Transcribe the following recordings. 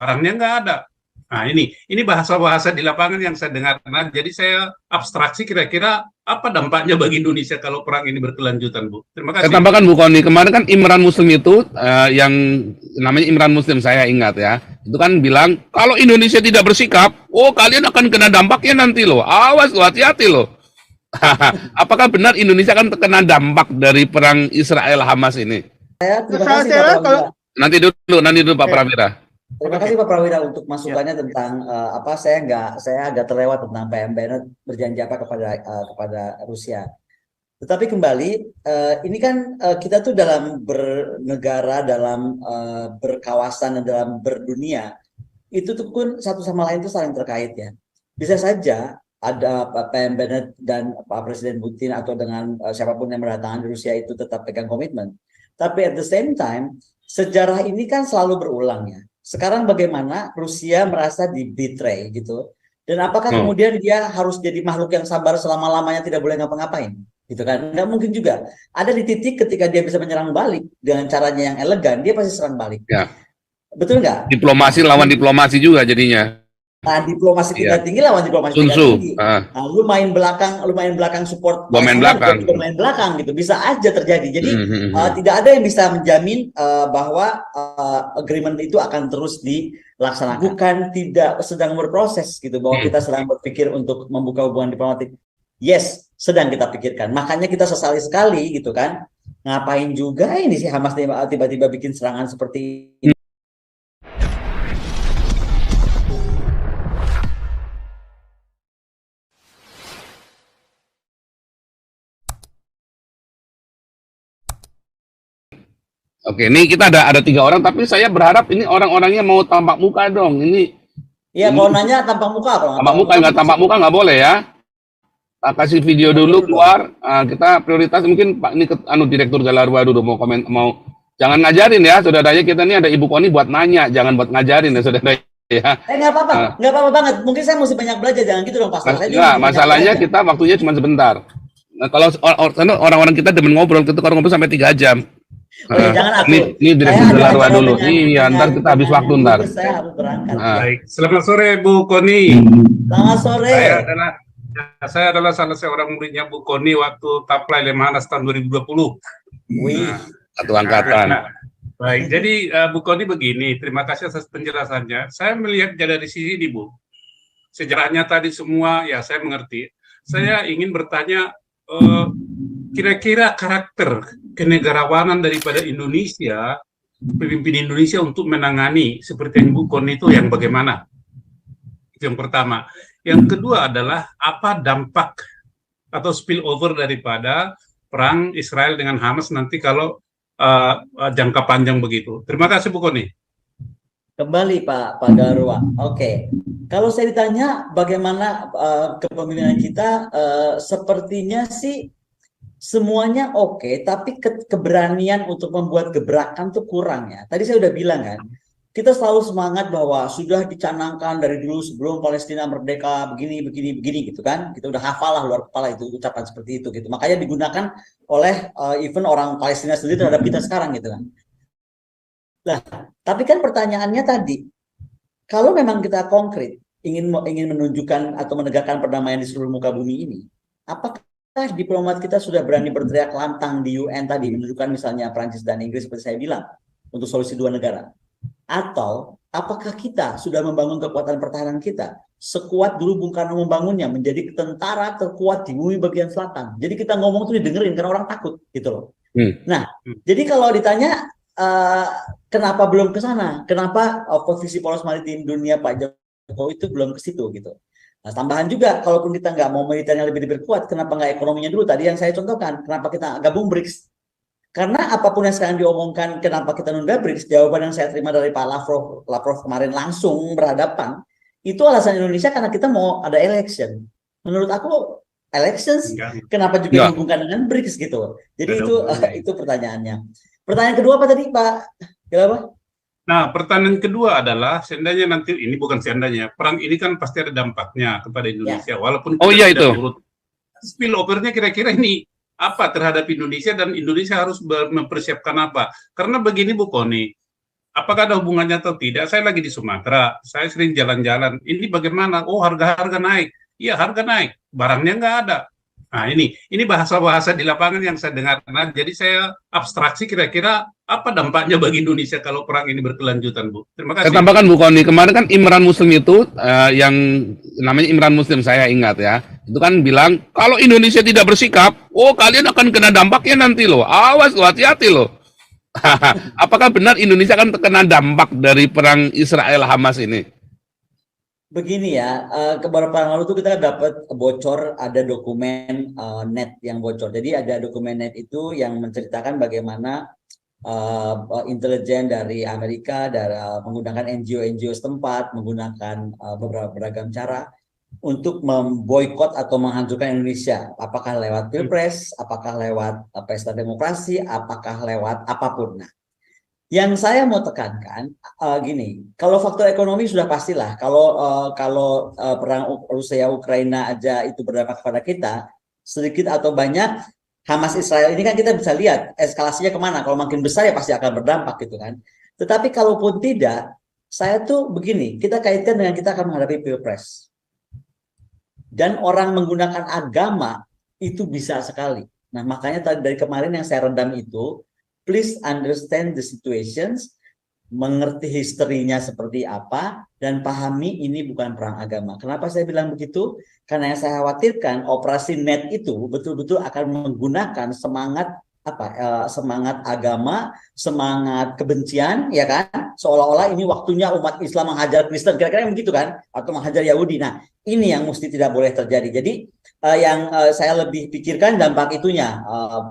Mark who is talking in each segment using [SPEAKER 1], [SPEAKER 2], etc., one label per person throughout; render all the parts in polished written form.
[SPEAKER 1] Barangnya nggak ada. Nah, ini bahasa-bahasa di lapangan yang saya dengar. Nah, jadi saya abstraksi kira-kira apa dampaknya bagi Indonesia kalau perang ini berkelanjutan, Bu. Terima
[SPEAKER 2] Saya
[SPEAKER 1] kasih.
[SPEAKER 2] tambahkan Bu Koni, kemarin kan Imran Muslim itu yang namanya Imran Muslim, saya ingat ya, itu kan bilang kalau Indonesia tidak bersikap, oh kalian akan kena dampaknya nanti loh, awas loh, hati-hati loh. Apakah benar Indonesia akan terkena dampak dari perang Israel Hamas ini?
[SPEAKER 3] Terima kasih Pak Prawira.
[SPEAKER 2] Nanti dulu Pak Prawira.
[SPEAKER 3] Terima kasih Pak Prawira untuk masukannya tentang apa saya agak terlewat tentang PM Bennett berjanji apa kepada Rusia. Tetapi kembali ini kan kita tuh dalam bernegara, dalam berkawasan dan dalam berdunia itu tuh pun satu sama lain itu saling terkait ya. Bisa saja ada Pak PM Bennett dan Pak Presiden Putin atau dengan siapapun yang berdatangan di Rusia itu tetap pegang komitmen. Tapi at the same time sejarah ini kan selalu berulang ya. Sekarang bagaimana Rusia merasa di-betray gitu. Dan apakah kemudian dia harus jadi makhluk yang sabar selama-lamanya tidak boleh ngapa-ngapain? Gitu kan. Nggak mungkin juga. Ada di titik ketika dia bisa menyerang balik dengan caranya yang elegan, dia pasti serang balik.
[SPEAKER 2] Ya.
[SPEAKER 3] Betul nggak?
[SPEAKER 2] Diplomasi lawan diplomasi juga jadinya.
[SPEAKER 3] Nah, diplomasi tingkat tinggi lawan diplomasi tingkat tinggi. Nah, lu main belakang support.
[SPEAKER 2] Gua main belakang.
[SPEAKER 3] Gua main belakang gitu. Bisa aja terjadi. Jadi tidak ada yang bisa menjamin bahwa agreement itu akan terus dilaksanakan. Bukan tidak sedang berproses gitu bahwa kita sedang berpikir untuk membuka hubungan diplomatik. Yes, sedang kita pikirkan. Makanya kita sesali sekali gitu kan. Ngapain juga ini sih Hamas tiba-tiba bikin serangan seperti ini.
[SPEAKER 2] Oke, ini kita ada 3 orang, tapi saya berharap ini orang-orangnya mau tampak muka dong.
[SPEAKER 3] Iya, kalau nanya tampak muka apa?
[SPEAKER 2] Tampak muka nggak boleh ya. Kasih video dulu keluar. Kita prioritas mungkin Pak ini Direktur Galarwa dulu mau komen, jangan ngajarin ya, saudaranya kita ini ada Ibu Koni buat nanya, jangan buat ngajarin ya saudara ya.
[SPEAKER 3] Nggak apa-apa banget. Mungkin saya mesti banyak belajar, jangan gitu dong Pastor.
[SPEAKER 2] Masalahnya kita waktunya cuma sebentar. Nah, kalau orang-orang kita demen ngobrol, kita ngobrol sampai 3 jam.
[SPEAKER 3] Jangan
[SPEAKER 2] ini Direktur Galarwa dulu. Iya, ntar kita habis waktu ntar.
[SPEAKER 3] Saya harus berangkat.
[SPEAKER 1] Baik, selamat sore Bu Koni.
[SPEAKER 3] Selamat sore.
[SPEAKER 1] Saya adalah salah seorang muridnya Bu Koni waktu Taplai Lemhanas tahun 2020.
[SPEAKER 3] Wih.
[SPEAKER 2] Satu angkatan.
[SPEAKER 1] Baik, jadi Bu Koni begini, terima kasih atas penjelasannya. Saya melihat dari sisi ini Bu, sejarahnya tadi semua ya saya mengerti. Saya ingin bertanya, kira-kira karakter kenegarawanan daripada Indonesia, pemimpin Indonesia untuk menangani seperti yang Bu Koni itu yang bagaimana? Itu yang pertama. Yang kedua adalah apa dampak atau spillover daripada perang Israel dengan Hamas nanti kalau jangka panjang begitu. Terima kasih Bu Koni.
[SPEAKER 3] Kembali Pak Galarwa. Oke. Kalau saya ditanya bagaimana kepemimpinan kita, sepertinya sih semuanya oke, tapi keberanian untuk membuat gebrakan tuh kurang ya. Tadi saya udah bilang kan, kita selalu semangat bahwa sudah dicanangkan dari dulu sebelum Palestina merdeka begini gitu kan. Kita udah hafal lah luar kepala itu ucapan seperti itu gitu. Makanya digunakan oleh even orang Palestina sendiri terhadap kita sekarang gitu kan. Nah, tapi kan pertanyaannya tadi, kalau memang kita konkret ingin menunjukkan atau menegakkan perdamaian di seluruh muka bumi ini, apakah diplomat kita sudah berani berteriak lantang di UN tadi, menunjukkan misalnya Prancis dan Inggris seperti saya bilang, untuk solusi 2 negara? Atau apakah kita sudah membangun kekuatan pertahanan kita sekuat dulu Bung Karno membangunnya, menjadi tentara terkuat di bumi bagian selatan? Jadi kita ngomong tuh didengerin karena orang takut gitu loh. Nah, jadi kalau ditanya kenapa belum ke sana? Kenapa posisi poros maritim dunia Pak Jokowi itu belum ke situ gitu? Nah, tambahan juga, kalaupun kita nggak mau militernya lebih kuat, kenapa nggak ekonominya dulu? Tadi yang saya contohkan, kenapa kita gabung BRICS? Karena apapun yang sekarang diomongkan, kenapa kita nunda BRICS, jawaban yang saya terima dari Pak Lavrov kemarin langsung berhadapan, itu alasan Indonesia karena kita mau ada election. Menurut aku, elections, kenapa juga dihubungkan dengan BRICS gitu? Jadi itu pertanyaannya. Pertanyaan kedua apa tadi Pak? Kenapa?
[SPEAKER 1] Nah, pertanyaan kedua adalah, seandainya nanti, ini bukan seandainya, perang ini kan pasti ada dampaknya kepada Indonesia, walaupun
[SPEAKER 2] itu
[SPEAKER 1] spillover-nya kira-kira ini apa terhadap Indonesia, dan Indonesia harus mempersiapkan apa? Karena begini Bu Koni, Apakah ada hubungannya atau tidak? Saya lagi di Sumatera, saya sering jalan-jalan. Ini bagaimana? Oh, harga-harga naik. Iya, harga naik. Barangnya nggak ada. Nah, ini bahasa-bahasa di lapangan yang saya dengar. Nah, jadi saya abstraksi kira-kira apa dampaknya bagi Indonesia kalau perang ini berkelanjutan, Bu. Terima
[SPEAKER 2] Saya
[SPEAKER 1] kasih.
[SPEAKER 2] tambahkan Bu Koni, kemarin kan Imran Muslim itu yang namanya Imran Muslim, saya ingat ya, itu kan bilang kalau Indonesia tidak bersikap, oh kalian akan kena dampaknya nanti loh, awas loh, hati-hati loh. Apakah benar Indonesia akan terkena dampak dari perang Israel Hamas ini?
[SPEAKER 3] Begini ya, beberapa yang lalu tuh kita dapat bocor ada dokumen net yang bocor. Jadi ada dokumen net itu yang menceritakan bagaimana intelijen dari Amerika dari menggunakan NGO setempat, menggunakan beberapa beragam cara untuk memboikot atau menghancurkan Indonesia. Apakah lewat pilpres, apakah lewat pesta demokrasi, apakah lewat apapun. Nah, yang saya mau tekankan gini, kalau faktor ekonomi sudah pastilah. Kalau perang Rusia Ukraina aja itu berdampak kepada kita, sedikit atau banyak Hamas Israel ini kan kita bisa lihat eskalasinya kemana. Kalau makin besar ya pasti akan berdampak gitu kan. Tetapi kalaupun tidak, saya tuh begini, kita kaitkan dengan kita akan menghadapi pilpres. Dan orang menggunakan agama itu bisa sekali. Nah makanya dari kemarin yang saya redam itu, please understand the situations, mengerti historinya seperti apa, dan pahami ini bukan perang agama. Kenapa saya bilang begitu? Karena yang saya khawatirkan operasi net itu betul-betul akan menggunakan semangat semangat agama, semangat kebencian, ya kan? Seolah-olah ini waktunya umat Islam menghajar Kristen, kira-kira begitu kan? Atau menghajar Yahudi. Nah, ini yang mesti tidak boleh terjadi. Jadi yang saya lebih pikirkan dampak itunya,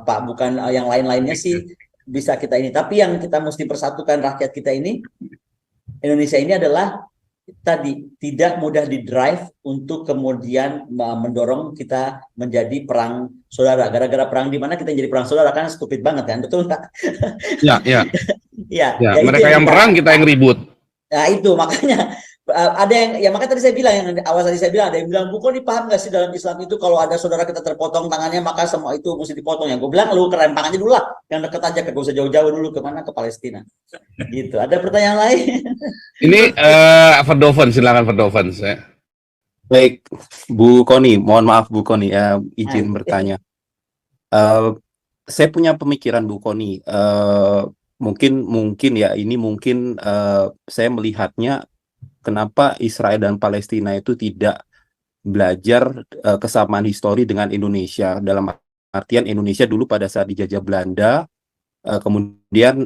[SPEAKER 3] Pak, bukan yang lain-lainnya sih bisa kita ini. Tapi yang kita mesti persatukan rakyat kita ini, Indonesia ini adalah tadi tidak mudah di-drive untuk kemudian mendorong kita menjadi perang saudara. Gara-gara perang di mana kita jadi perang saudara kan stupid banget kan, betul nggak?
[SPEAKER 2] Ya, ya.
[SPEAKER 3] Ya,
[SPEAKER 2] Ya,
[SPEAKER 3] ya
[SPEAKER 2] mereka yang perang, kita yang ribut.
[SPEAKER 3] Nah itu makanya ada yang ya makanya tadi saya bilang yang awal tadi saya bilang ada yang bilang Bu kok paham nggak sih dalam Islam itu kalau ada saudara kita terpotong tangannya maka semua itu mesti dipotong ya. Gue bilang lu kerempang aja dulu lah, yang deket aja, gak usah jauh-jauh dulu kemana, ke Palestina. Gitu. Ada pertanyaan lain?
[SPEAKER 2] Ini Verdoven, silakan Verdoven.
[SPEAKER 4] Baik, Bu Koni, mohon maaf Bu Koni, izin bertanya. Saya punya pemikiran Bu Koni, mungkin ya ini mungkin saya melihatnya kenapa Israel dan Palestina itu tidak belajar kesamaan histori dengan Indonesia, dalam artian Indonesia dulu pada saat dijajah Belanda, kemudian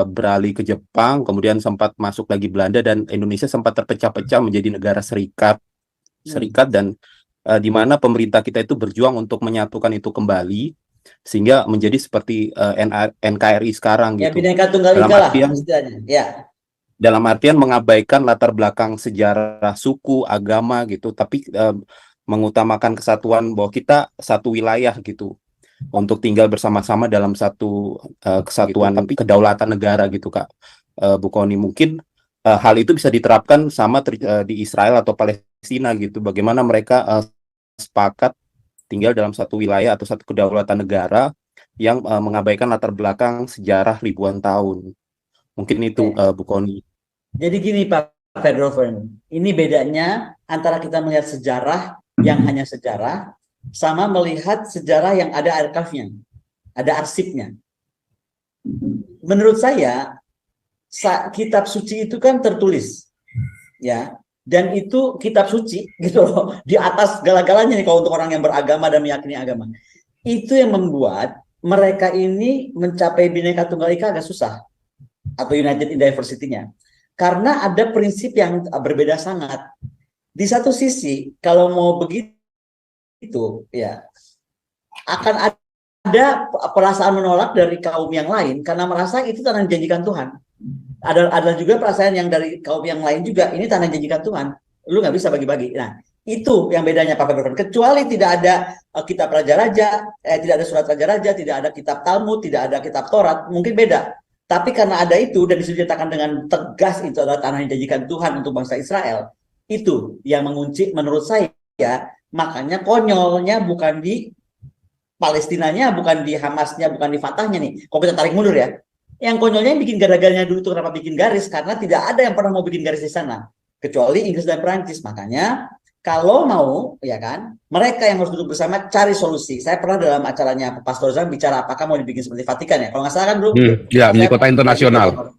[SPEAKER 4] beralih ke Jepang, kemudian sempat masuk lagi Belanda, dan Indonesia sempat terpecah-pecah menjadi negara serikat dan di mana pemerintah kita itu berjuang untuk menyatukan itu kembali sehingga menjadi seperti NKRI sekarang
[SPEAKER 3] Ya,
[SPEAKER 4] gitu.
[SPEAKER 3] Bhinneka Tunggal Ika lah istilahnya. Ya.
[SPEAKER 4] Dalam artian mengabaikan latar belakang sejarah suku, agama gitu, tapi mengutamakan kesatuan bahwa kita satu wilayah gitu untuk tinggal bersama-sama dalam satu kesatuan, tapi kedaulatan negara gitu Kak. Bu Koni, mungkin hal itu bisa diterapkan sama di Israel atau Palestina gitu. Bagaimana mereka sepakat tinggal dalam satu wilayah atau satu kedaulatan negara yang mengabaikan latar belakang sejarah ribuan tahun. Mungkin itu Bu Koni.
[SPEAKER 3] Jadi gini Pak Verdoven, ini bedanya antara kita melihat sejarah yang hanya sejarah sama melihat sejarah yang ada archive-nya, ada arsipnya. Menurut saya kitab suci itu kan tertulis, ya, dan itu kitab suci gitu loh, di atas segala-galanya nih kalau untuk orang yang beragama dan meyakini agama. Itu yang membuat mereka ini mencapai Bhinneka Tunggal Ika agak susah, atau United in Diversity-nya, karena ada prinsip yang berbeda sangat. Di satu sisi, kalau mau begitu, ya, akan ada perasaan menolak dari kaum yang lain karena merasa itu tanah dijanjikan Tuhan. Ada juga perasaan yang dari kaum yang lain juga, ini tanah dijanjikan Tuhan, lu nggak bisa bagi-bagi. Nah, itu yang bedanya Pak Verdoven. Kecuali tidak ada kitab raja-raja, tidak ada surat raja-raja, tidak ada kitab Talmud, tidak ada kitab Taurat, mungkin beda. Tapi karena ada itu dan diceritakan dengan tegas itu adalah tanah yang dijanjikan Tuhan untuk bangsa Israel, itu yang mengunci menurut saya. Makanya konyolnya bukan di Palestinanya, bukan di Hamasnya, bukan di Fatahnya nih. Kalau kita tarik mundur ya, Yang konyolnya yang bikin gara-garanya dulu itu kenapa bikin garis? Karena tidak ada yang pernah mau bikin garis di sana, kecuali Inggris dan Perancis. Makanya kalau mau, ya kan, mereka yang harus duduk bersama cari solusi. Saya pernah dalam acaranya Pastor Zan bicara apakah mau dibikin seperti Vatikan ya. Kalau nggak salah kan bro?
[SPEAKER 2] Ya, menjadi kota internasional.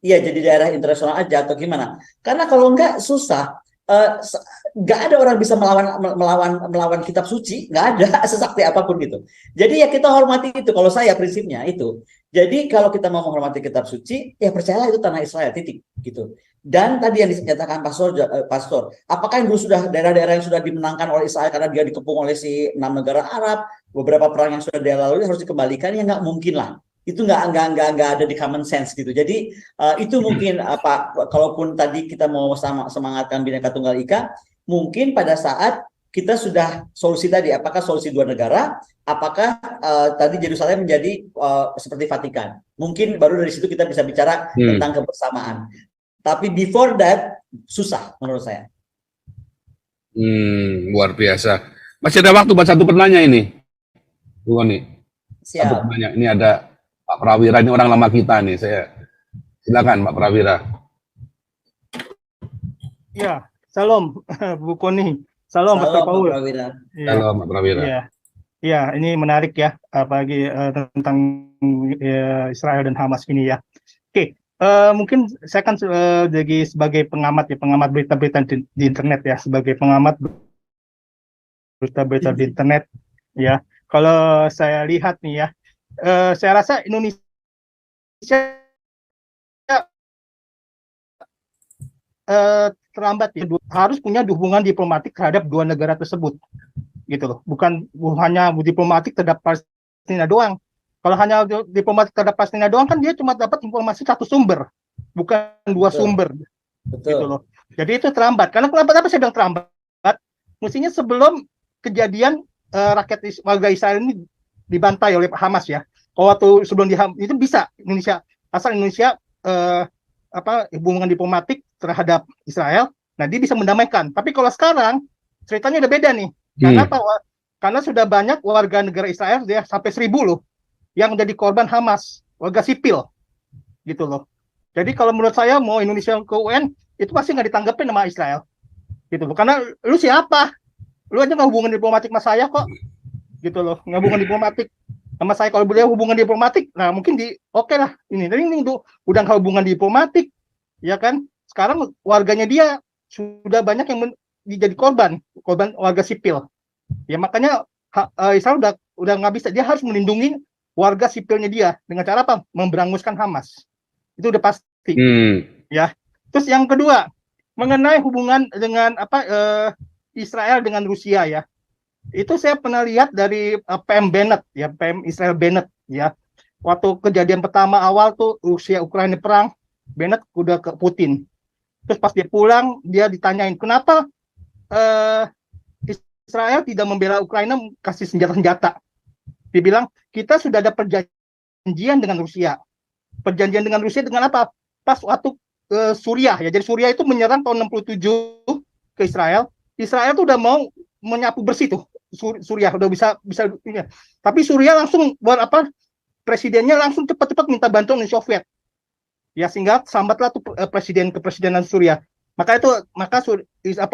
[SPEAKER 3] Iya, jadi daerah internasional aja atau gimana? Karena kalau nggak susah. Nggak ada orang bisa melawan kitab suci, nggak ada sesakti apapun gitu. Jadi ya kita hormati itu. Kalau saya prinsipnya itu. Jadi kalau kita mau menghormati kitab suci, ya percayalah itu tanah Israel, titik gitu. Dan tadi yang dinyatakan Pastor, apakah yang dulu sudah daerah-daerah yang sudah dimenangkan oleh Israel karena dia dikepung oleh si 6 negara Arab, beberapa perang yang sudah dia lalui harus dikembalikan? Ya nggak mungkin lah. Itu nggak ada di common sense gitu. Jadi itu mungkin kalaupun tadi kita mau semangatkan Bhinneka Tunggal Ika, mungkin pada saat kita sudah solusi tadi, apakah solusi dua negara, apakah tadi Yerusalem menjadi seperti Vatikan. Mungkin baru dari situ kita bisa bicara tentang kebersamaan. Tapi before that susah menurut saya.
[SPEAKER 2] Luar biasa. Masih ada waktu buat satu pertanyaan ini, Bu Koni. Satu
[SPEAKER 3] Siap.
[SPEAKER 2] pertanyaan. Ini ada Pak Prawira, ini orang lama kita nih. Silakan Pak Prawira.
[SPEAKER 5] Ya, salam Bu Koni. Salam Pastor
[SPEAKER 3] Pak
[SPEAKER 5] Paul.
[SPEAKER 3] Prawira.
[SPEAKER 5] Ya,
[SPEAKER 2] Halo Pak Prawira.
[SPEAKER 5] ya, ini menarik ya, apalagi tentang Israel dan Hamas ini ya. Oke, mungkin saya kan sebagai pengamat ya, pengamat berita-berita di internet ya, sebagai pengamat berita-berita di internet ya. Kalau saya lihat nih ya, saya rasa Indonesia terlambat ya, harus punya hubungan diplomatik terhadap dua negara tersebut, gitu loh. Bukan hanya diplomatik terhadap Palestina doang. Kalau hanya diplomatik terhadap Palestina doang kan dia cuma dapat informasi satu sumber, bukan dua sumber, gitu loh. Jadi itu terlambat. Karena kenapa saya bilang terlambat? Mestinya sebelum kejadian rakyat warga Israel ini dibantai oleh Hamas ya. Kalau waktu sebelum itu bisa Indonesia, asal Indonesia hubungan diplomatik terhadap Israel, nah dia bisa mendamaikan. Tapi kalau sekarang ceritanya udah beda nih. Karena apa? Karena sudah banyak warga negara Israel, dia sampai 1.000 loh, yang menjadi korban Hamas, warga sipil, gitu loh. Jadi kalau menurut saya mau Indonesia ke UN itu pasti nggak ditanggapin sama Israel, gitu loh. Karena lu siapa? Lu aja nggak hubungan diplomatik sama saya kok, gitu loh. Nggak hubungan diplomatik sama saya. Kalau beliau hubungan diplomatik, nah mungkin oke lah ini. Tapi ini udah nggak hubungan diplomatik, ya kan? Sekarang warganya dia sudah banyak yang jadi korban warga sipil. Ya makanya Israel udah nggak bisa, dia harus melindungi warga sipilnya dia dengan cara apa? Memberanguskan Hamas. Itu udah pasti. Ya. Terus yang kedua, mengenai hubungan dengan Israel dengan Rusia ya. Itu saya pernah lihat dari PM Bennett ya, PM Israel Bennett ya. Waktu kejadian pertama awal tuh Rusia Ukraina perang, Bennett udah ke Putin. Terus pas dia pulang, dia ditanyain kenapa Israel tidak membela Ukraina kasih senjata-senjata. Dia bilang kita sudah ada perjanjian dengan Rusia. Perjanjian dengan Rusia dengan apa? Pas waktu Suriah ya. Jadi Suriah itu menyerang tahun 67 ke Israel. Israel tuh udah mau menyapu bersih tuh. Suriah udah bisa ya. Tapi Suriah langsung presidennya langsung cepat-cepat minta bantuan Uni Soviet. Ya sehingga sambatlah tuh kepresidenan Suriah. Maka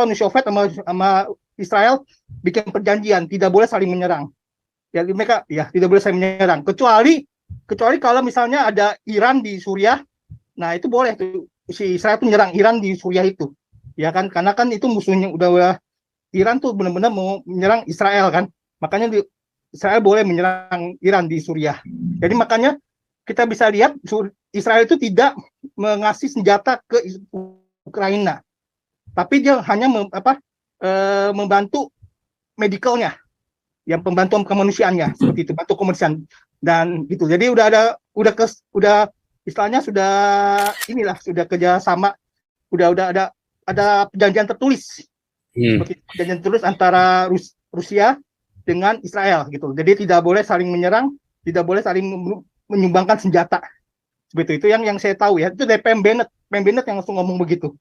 [SPEAKER 5] Uni Soviet sama Israel bikin perjanjian tidak boleh saling menyerang. Ya mereka ya tidak boleh saling menyerang kecuali kalau misalnya ada Iran di Suriah. Nah, itu boleh tuh si Israel tuh menyerang Iran di Suriah itu. Ya kan karena kan itu musuhnya udah Iran tuh benar-benar mau menyerang Israel kan. Makanya Israel boleh menyerang Iran di Suriah. Jadi makanya kita bisa lihat Israel itu tidak mengasih senjata ke Ukraina. Tapi dia hanya membantu medicalnya, yang pembantuan kemanusiaannya seperti itu, bantu kemanusiaan dan gitu. Jadi udah istilahnya sudah kerjasama, udah ada perjanjian tertulis, seperti perjanjian tertulis antara Rusia dengan Israel gitu. Jadi tidak boleh saling menyerang, tidak boleh saling menyumbangkan senjata. Seperti itu yang saya tahu ya. Itu dari PM Bennett yang langsung ngomong begitu.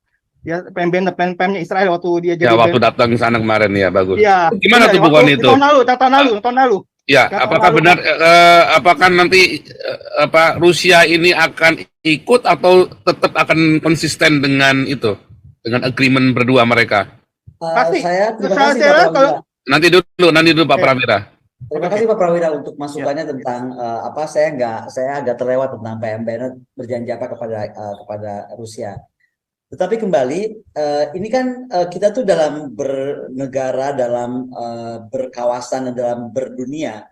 [SPEAKER 5] Ya, PM-nya Israel waktu dia jadi
[SPEAKER 2] waktu datang ke sana kemarin ya, bagus.
[SPEAKER 5] Ya,
[SPEAKER 2] gimana tuh bukan itu?
[SPEAKER 5] Tahun lalu.
[SPEAKER 2] Ya,
[SPEAKER 5] Kalau
[SPEAKER 2] apakah
[SPEAKER 5] lalu
[SPEAKER 2] benar apakah nanti Rusia ini akan ikut atau tetap akan konsisten dengan itu, dengan agreement berdua mereka?
[SPEAKER 5] pasti,
[SPEAKER 3] Terima
[SPEAKER 5] saya
[SPEAKER 3] kasih Pak
[SPEAKER 5] kira kalau
[SPEAKER 3] Prawira.
[SPEAKER 2] Nanti dulu Pak
[SPEAKER 5] eh,
[SPEAKER 2] Prawira.
[SPEAKER 3] Terima
[SPEAKER 5] oke,
[SPEAKER 3] kasih Pak Prawira untuk
[SPEAKER 5] ya,
[SPEAKER 3] masukannya tentang saya agak terlewat tentang PM Bennett berjanji apa kepada Rusia. Tetapi kembali ini kan kita tuh dalam bernegara, dalam berkawasan dan dalam berdunia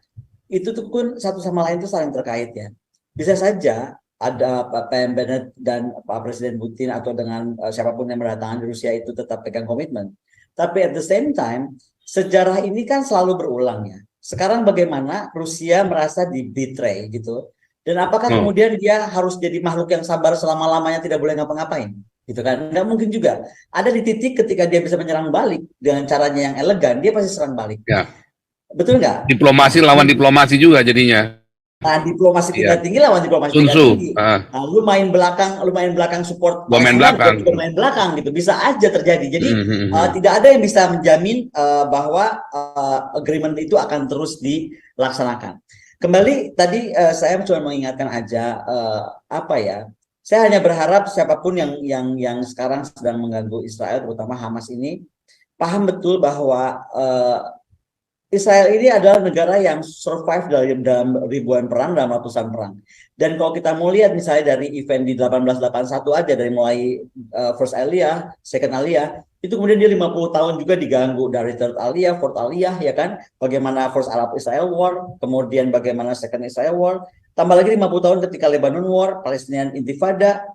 [SPEAKER 3] itu tuh pun satu sama lain itu saling terkait ya. Bisa saja ada Pak PM Bennett dan Pak Presiden Putin atau dengan siapapun yang berdatangan di Rusia itu tetap pegang komitmen. Tapi at the same time sejarah ini kan selalu berulang ya. Sekarang bagaimana Rusia merasa di betray gitu. Dan apakah kemudian dia harus jadi makhluk yang sabar selama-lamanya tidak boleh ngapa-ngapain? Gitu kan? Nggak mungkin juga. Ada di titik ketika dia bisa menyerang balik dengan caranya yang elegan, dia pasti serang balik.
[SPEAKER 2] Ya,
[SPEAKER 3] Betul nggak?
[SPEAKER 2] diplomasi lawan diplomasi juga jadinya.
[SPEAKER 3] Nah, diplomasi tingkat
[SPEAKER 2] Iya,
[SPEAKER 3] tinggi lawan diplomasi
[SPEAKER 2] Sun
[SPEAKER 3] tingkat
[SPEAKER 2] Tzu.
[SPEAKER 3] tinggi. Nah, lu main belakang support
[SPEAKER 2] Gua main
[SPEAKER 3] Palestina,
[SPEAKER 2] belakang.
[SPEAKER 3] juga main belakang gitu. Bisa aja terjadi. Jadi
[SPEAKER 2] Mhm.
[SPEAKER 3] tidak ada yang bisa menjamin bahwa agreement itu akan terus dilaksanakan. Kembali tadi saya cuma mengingatkan aja apa ya? Saya hanya berharap siapapun yang sekarang sedang mengganggu Israel, terutama Hamas ini, paham betul bahwa Israel ini adalah negara yang survive dalam ribuan perang, dalam ratusan perang. Dan kalau kita mau lihat misalnya dari event di 1881 aja, dari mulai First Aliyah, Second Aliyah, itu kemudian dia 50 tahun juga diganggu dari Third Aliyah, Fourth Aliyah, ya kan? Bagaimana First Arab-Israel War, kemudian bagaimana Second Israel War, tambah lagi 50 tahun ketika Lebanon War, Palestinian Intifada,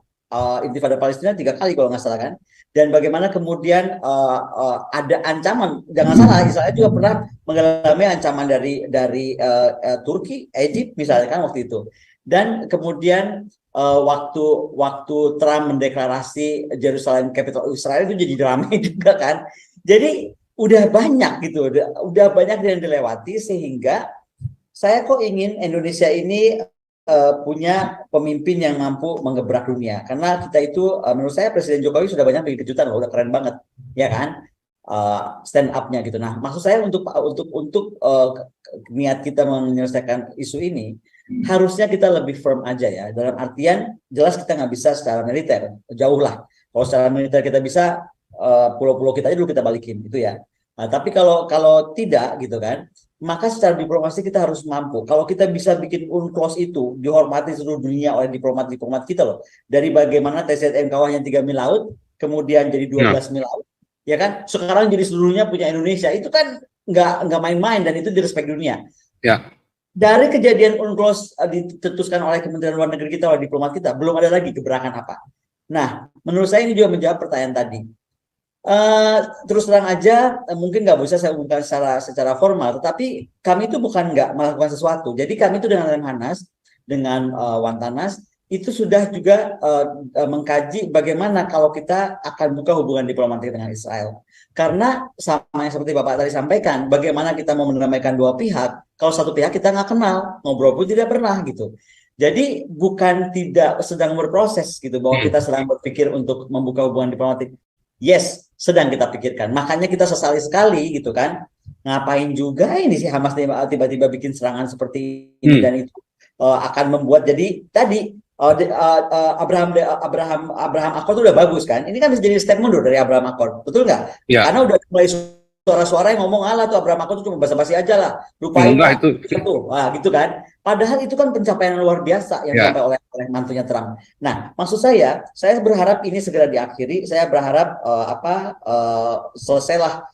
[SPEAKER 3] Intifada Palestina 3 kali kalau nggak salah kan? Dan bagaimana kemudian ada ancaman, jangan salah, Israel juga pernah mengalami ancaman dari Turki, Egypt misalnya kan waktu itu. Dan kemudian waktu Trump mendeklarasi Jerusalem capital Israel itu jadi ramai juga kan. Jadi udah banyak gitu, udah banyak yang dilewati sehingga saya kok ingin Indonesia ini punya pemimpin yang mampu menggebrak dunia. Karena kita itu menurut saya Presiden Jokowi sudah banyak bikin kejutan loh, udah keren banget, ya kan? Stand up-nya gitu. Nah, maksud saya untuk niat kita menyelesaikan isu ini harusnya kita lebih firm aja ya. Dalam artian jelas kita nggak bisa secara militer, jauh lah. Kalau secara militer kita bisa pulau-pulau kita aja dulu kita balikin gitu ya. Nah, tapi kalau tidak gitu kan, maka secara diplomasi kita harus mampu. Kalau kita bisa bikin UNCLOS itu dihormati seluruh dunia oleh diplomat-diplomat kita loh. Dari bagaimana TZN kawahnya 3 mil laut, kemudian jadi 12 mil laut, ya kan? Sekarang jadi seluruhnya punya Indonesia. Itu kan nggak main-main dan itu direspek dunia.
[SPEAKER 2] Ya.
[SPEAKER 3] Dari kejadian UNCLOS ditetuskan oleh Kementerian Luar Negeri kita, oleh diplomat kita, belum ada lagi gebrakan apa. Nah, menurut saya ini juga menjawab pertanyaan tadi. Terus terang aja mungkin nggak bisa saya umumkan secara formal, tetapi kami itu bukan nggak melakukan sesuatu. Jadi kami itu dengan Lemhanas, dengan Wantanas itu sudah juga mengkaji bagaimana kalau kita akan buka hubungan diplomatik dengan Israel. Karena sama yang seperti Bapak tadi sampaikan, bagaimana kita mau mendamaikan dua pihak, kalau satu pihak kita nggak kenal, ngobrol pun tidak pernah gitu. Jadi bukan tidak sedang berproses gitu, bahwa kita sedang berpikir untuk membuka hubungan diplomatik. Yes, sedang kita pikirkan. Makanya kita sesali sekali gitu kan. Ngapain juga ini sih Hamas tiba-tiba bikin serangan seperti ini dan itu akan membuat jadi tadi Abraham Accord itu udah bagus kan. Ini kan bisa jadi step mundur dari Abraham Accord. Betul nggak?
[SPEAKER 2] Ya.
[SPEAKER 3] Karena udah mulai suara-suara yang ngomong tuh Abraham Accord itu cuma basa-basi aja lah. Lupain lah.
[SPEAKER 2] Itu.
[SPEAKER 3] Wah, gitu kan. Padahal itu kan pencapaian yang luar biasa yang dicapai oleh mantunya Trump. Nah, maksud saya berharap ini segera diakhiri. Saya berharap selesailah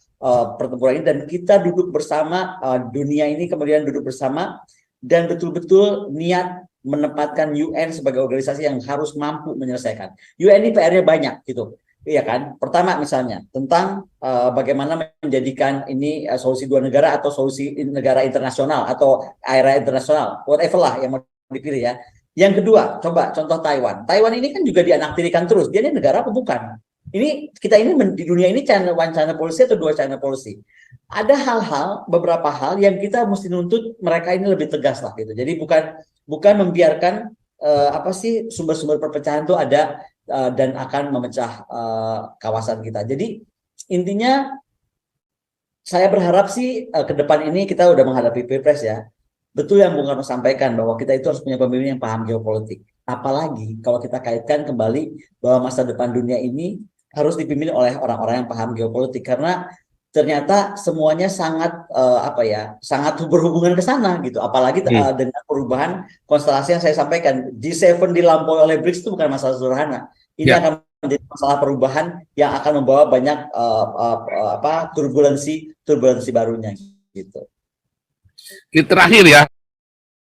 [SPEAKER 3] pertempuran ini dan kita duduk bersama, dunia ini kemudian duduk bersama dan betul-betul niat menempatkan UN sebagai organisasi yang harus mampu menyelesaikan. UN ini PR-nya banyak gitu. Iya kan? Pertama misalnya tentang bagaimana menjadikan ini solusi dua negara atau solusi negara internasional atau area internasional, whatever lah yang mau dipilih ya. Yang kedua, coba contoh Taiwan. Taiwan ini kan juga dianaktirikan terus. Dia ini negara apa bukan? Ini kita ini di dunia ini one China policy atau dua China policy. Ada hal-hal, beberapa hal yang kita mesti nuntut mereka ini lebih tegas lah gitu. Jadi bukan membiarkan sumber-sumber perpecahan itu ada dan akan memecah kawasan kita. Jadi intinya saya berharap sih ke depan ini kita udah menghadapi Pilpres ya. betul yang Bung Karno sampaikan bahwa kita itu harus punya pemimpin yang paham geopolitik. Apalagi kalau kita kaitkan kembali bahwa masa depan dunia ini harus dipimpin oleh orang-orang yang paham geopolitik, karena ternyata semuanya sangat sangat berhubungan ke sana gitu. Apalagi dengan perubahan konstelasi yang saya sampaikan, G7 dilampaui oleh BRICS itu bukan masalah sederhana. Ini akan menjadi masalah perubahan yang akan membawa banyak turbulensi barunya gitu.
[SPEAKER 2] Ini terakhir ya,